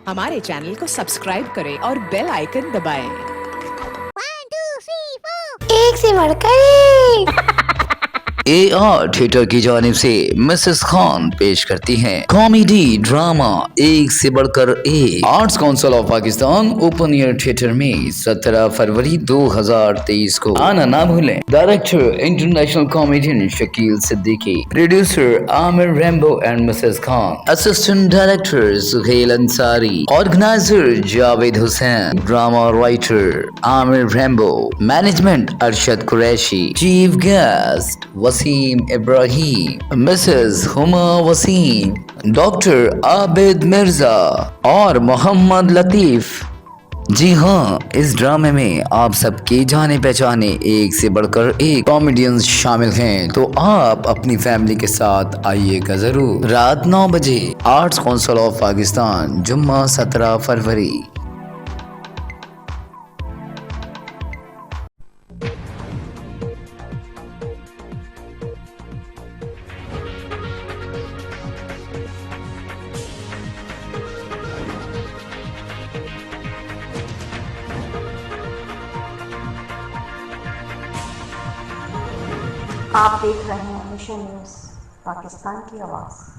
हमारे चैनल को सब्सक्राइब करें और बेल आइकन दबाएं। 1 2 3 4 एक से बढ़कर एक। AR थिएटर की जानिब से मिसेस खान पेश करती हैं कॉमेडी ड्रामा एक से बढ़कर एक। Arts council of Pakistan open air theatre में 17 फरवरी 2023 को आना ना भूलें। Director international comedian Shakeel Siddiqui, producer Aamir, Rambo and Mrs Khan, assistant director Suhail Ansari, organiser Javed Hussain, drama writer Aamir Rambo, management Arshad Qureshi, chief guest Waseem Ibrahim, Mrs Huma Waseem, doctor Abid Mirza और मोहम्मद लतीफ। जी हाँ, इस ड्रामे में आप सबके जाने पहचाने एक से बढ़कर एक कॉमेडियंस शामिल हैं, तो आप अपनी फैमिली के साथ आइएगा जरूर। रात 9 बजे आर्ट्स काउंसिल ऑफ पाकिस्तान, जुम्मा 17 फरवरी। आप देख रहे हैं मिशन न्यूज़, पाकिस्तान की आवाज़।